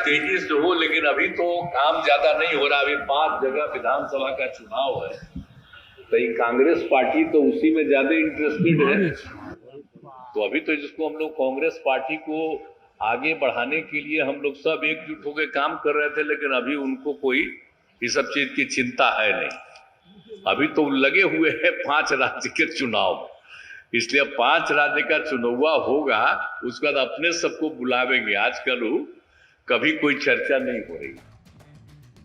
तेजी से हो, लेकिन अभी तो काम ज्यादा नहीं हो रहा। अभी 5 जगह विधानसभा का चुनाव है, तो ये कांग्रेस पार्टी तो उसी में ज्यादा इंटरेस्टेड है। तो अभी तो जिसको हम लोग कांग्रेस पार्टी को आगे बढ़ाने के लिए हम लोग सब एकजुट होकर काम कर रहे थे, लेकिन अभी उनको कोई इस सब चीज की चिंता है नहीं। अभी तो लगे हुए हैं 5 राज्य के चुनाव, इसलिए 5 राज्य का चुनाव होगा, उसके बाद अपने सबको बुलावेंगे। आजकल कभी कोई चर्चा नहीं हो रही।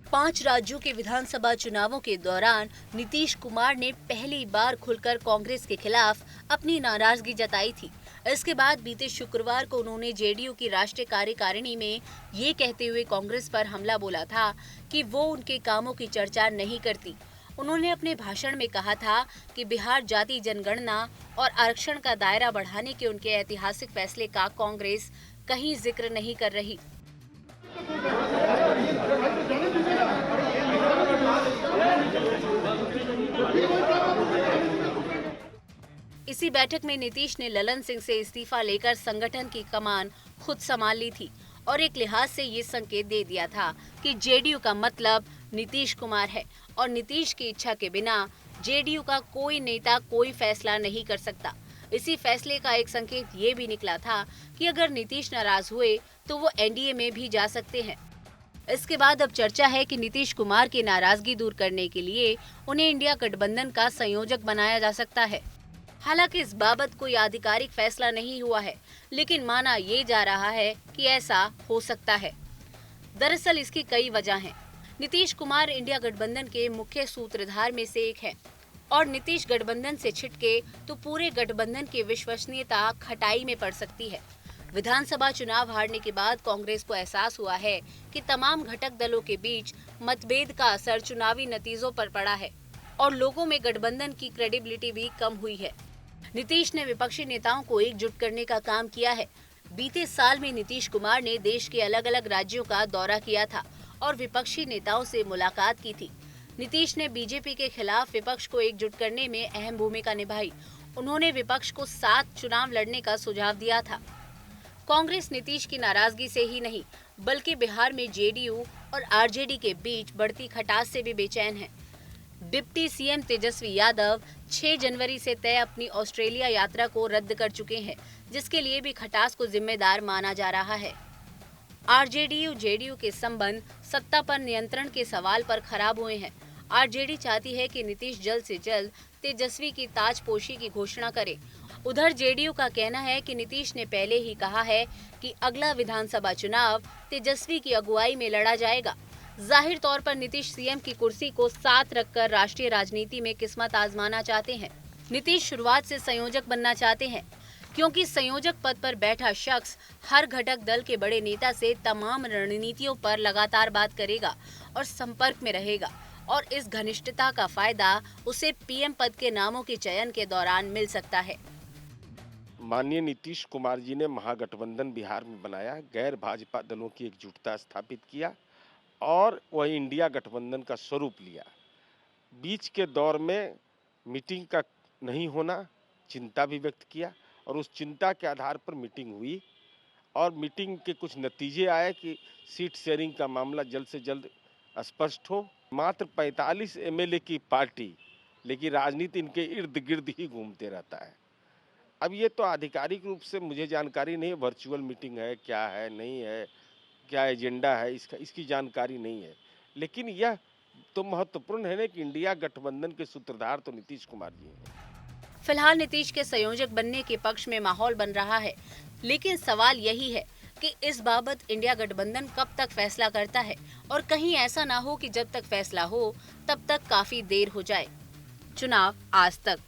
5 राज्यों के विधानसभा चुनावों के दौरान नीतीश कुमार ने पहली बार खुलकर कांग्रेस के खिलाफ अपनी नाराजगी जताई थी। इसके बाद बीते शुक्रवार को उन्होंने जेडीयू की राष्ट्रीय कार्यकारिणी में ये कहते हुए कांग्रेस पर हमला बोला था कि वो उनके कामों की चर्चा नहीं करती। उन्होंने अपने भाषण में कहा था कि बिहार जाति जनगणना और आरक्षण का दायरा बढ़ाने के उनके ऐतिहासिक फैसले का कांग्रेस कहीं जिक्र नहीं कर रही। इसी बैठक में नीतीश ने ललन सिंह से इस्तीफा लेकर संगठन की कमान खुद संभाल ली थी और एक लिहाज से ये संकेत दे दिया था कि जेडीयू का मतलब नीतीश कुमार है और नीतीश की इच्छा के बिना जेडीयू का कोई नेता कोई फैसला नहीं कर सकता। इसी फैसले का एक संकेत ये भी निकला था कि अगर नीतीश नाराज हुए तो वो एनडीए में भी जा सकते हैं। इसके बाद अब चर्चा है कि नीतीश कुमार की नाराजगी दूर करने के लिए उन्हें इंडिया गठबंधन का संयोजक बनाया जा सकता है। हालांकि इस बाबत कोई आधिकारिक फैसला नहीं हुआ है, लेकिन माना ये जा रहा है कि ऐसा हो सकता है। दरअसल इसकी कई वजह हैं। नीतीश कुमार इंडिया गठबंधन के मुख्य सूत्रधार में से एक है और नीतीश गठबंधन से छिटके तो पूरे गठबंधन की विश्वसनीयता खटाई में पड़ सकती है। विधानसभा चुनाव हारने के बाद कांग्रेस को एहसास हुआ है कि तमाम घटक दलों के बीच मतभेद का असर चुनावी नतीजों पर पड़ा है और लोगों में गठबंधन की क्रेडिबिलिटी भी कम हुई है। नीतीश ने विपक्षी नेताओं को एकजुट करने का काम किया है। बीते साल में नीतीश कुमार ने देश के अलग अलग राज्यों का दौरा किया था और विपक्षी नेताओं से मुलाकात की थी। नीतीश ने बीजेपी के खिलाफ विपक्ष को एकजुट करने में अहम भूमिका निभाई। उन्होंने विपक्ष को 7 चुनाव लड़ने का सुझाव दिया था। कांग्रेस नीतीश की नाराजगी से ही नहीं, बल्कि बिहार में जेडीयू और आरजेडी के बीच बढ़ती खटास से भी बेचैन है। डिप्टी सीएम तेजस्वी यादव 6 जनवरी से तय अपनी ऑस्ट्रेलिया यात्रा को रद्द कर चुके हैं, जिसके लिए भी खटास को जिम्मेदार माना जा रहा है। आरजेडी जेडीयू के संबंध सत्ता पर नियंत्रण के सवाल पर खराब हुए हैं। आरजेडी चाहती है कि नीतीश जल्द से जल्द तेजस्वी की ताजपोशी की घोषणा करे। उधर जेडीयू का कहना है कि नीतीश ने पहले ही कहा है कि अगला विधानसभा चुनाव तेजस्वी की अगुवाई में लड़ा जाएगा। जाहिर तौर पर नीतीश सीएम की कुर्सी को साथ रखकर राष्ट्रीय राजनीति में किस्मत आजमाना चाहते हैं। नीतीश शुरुआत से संयोजक बनना चाहते हैं, क्योंकि संयोजक पद पर बैठा शख्स हर घटक दल के बड़े नेता से तमाम रणनीतियों पर लगातार बात करेगा और संपर्क में रहेगा और इस घनिष्ठता का फायदा उसे पीएम पद के नामों के चयन के दौरान मिल सकता है। माननीय नीतीश कुमार जी ने महागठबंधन बिहार में बनाया, गैर भाजपा दलों की एकजुटता स्थापित किया और वह इंडिया गठबंधन का स्वरूप लिया। बीच के दौर में मीटिंग का नहीं होना, चिंता भी व्यक्त किया और उस चिंता के आधार पर मीटिंग हुई और मीटिंग के कुछ नतीजे आए कि सीट शेयरिंग का मामला जल्द से जल्द स्पष्ट हो। मात्र 45 एमएलए की पार्टी, लेकिन राजनीति इनके इर्द गिर्द ही घूमते रहता है। अब ये तो आधिकारिक रूप से मुझे जानकारी नहीं है, वर्चुअल मीटिंग है, क्या है, नहीं है, क्या एजेंडा है, इसकी जानकारी नहीं है। लेकिन यह तो महत्वपूर्ण है ना कि इंडिया गठबंधन के सूत्रधार तो नीतीश कुमार जी हैं। फिलहाल नीतीश के संयोजक बनने के पक्ष में माहौल बन रहा है, लेकिन सवाल यही है कि इस बाबत इंडिया गठबंधन कब तक फैसला करता है और कहीं ऐसा ना हो कि जब तक फैसला हो तब तक काफी देर हो जाए। चुनाव आज तक।